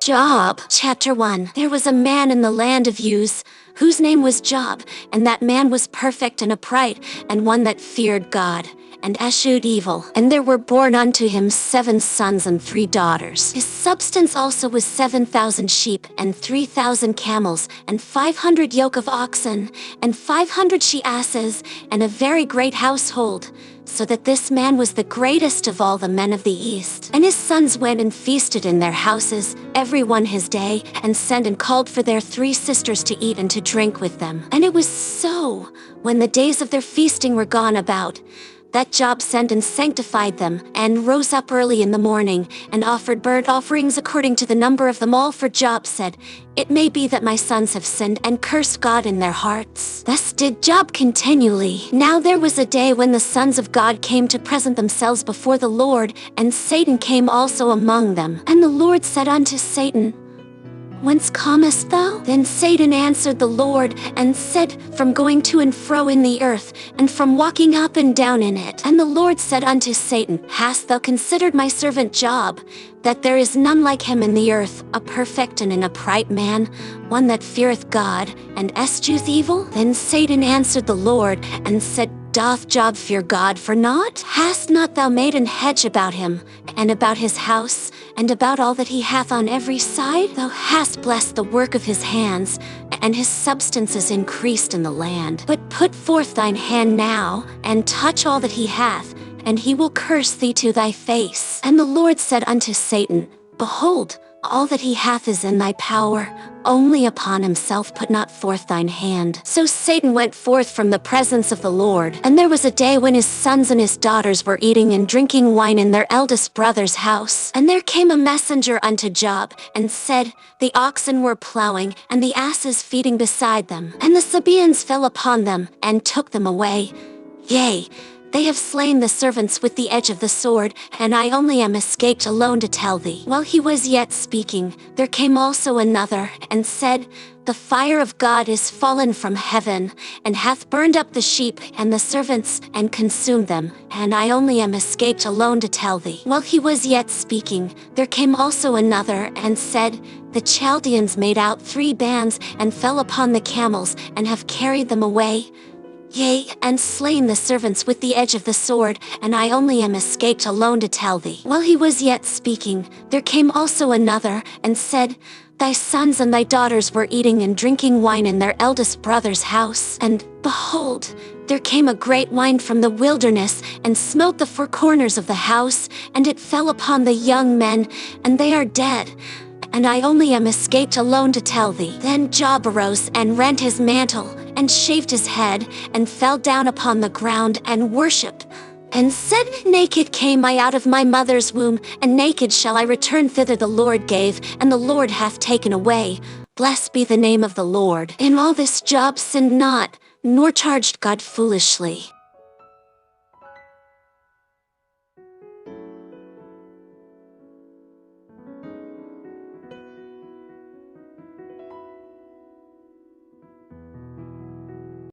Job, Chapter 1. There was a man in the land of Uz, whose name was Job, and that man was perfect and upright, and one that feared God, and eschewed evil. And there were born unto him 7 sons and 3 daughters. His substance also was 7,000 sheep, and 3,000 camels, and 500 yoke of oxen, and 500 she-asses, and a very great household, so that this man was the greatest of all the men of the East. And his sons went and feasted in their houses, every one his day, and sent and called for their 3 sisters to eat and to drink with them. And it was so, when the days of their feasting were gone about, that Job sent and sanctified them, and rose up early in the morning, and offered burnt offerings according to the number of them all. For Job said, "It may be that my sons have sinned and cursed God in their hearts." Thus did Job continually. Now there was a day when the sons of God came to present themselves before the Lord, and Satan came also among them. And the Lord said unto Satan, "Whence comest thou?" Then Satan answered the Lord, and said, "From going to and fro in the earth, and from walking up and down in it." And the Lord said unto Satan, "Hast thou considered my servant Job, that there is none like him in the earth, a perfect and an upright man, one that feareth God, and eschews evil?" Then Satan answered the Lord, and said, "Doth Job fear God for naught? Hast not thou made an hedge about him, and about his house, and about all that he hath on every side? Thou hast blessed the work of his hands, and his substance is increased in the land. But put forth thine hand now, and touch all that he hath, and he will curse thee to thy face." And the Lord said unto Satan, "Behold, all that he hath is in thy power, only upon himself put not forth thine hand." So Satan went forth from the presence of the Lord. And there was a day when his sons and his daughters were eating and drinking wine in their eldest brother's house. And there came a messenger unto Job, and said, "The oxen were plowing, and the asses feeding beside them, and the Sabaeans fell upon them, and took them away. Yea, they have slain the servants with the edge of the sword, and I only am escaped alone to tell thee." While he was yet speaking, there came also another, and said, "The fire of God is fallen from heaven, and hath burned up the sheep and the servants, and consumed them, and I only am escaped alone to tell thee." While he was yet speaking, there came also another, and said, "The Chaldeans made out 3 bands, and fell upon the camels, and have carried them away. Yea, and slain the servants with the edge of the sword, and I only am escaped alone to tell thee." While he was yet speaking, there came also another, and said, "Thy sons and thy daughters were eating and drinking wine in their eldest brother's house, and, behold, there came a great wind from the wilderness, and smote the 4 corners of the house, and it fell upon the young men, and they are dead. And I only am escaped alone to tell thee." Then Job arose, and rent his mantle, and shaved his head, and fell down upon the ground, and worshipped, and said, "Naked came I out of my mother's womb, and naked shall I return thither the Lord gave, and the Lord hath taken away. Blessed be the name of the Lord." In all this Job sinned not, nor charged God foolishly.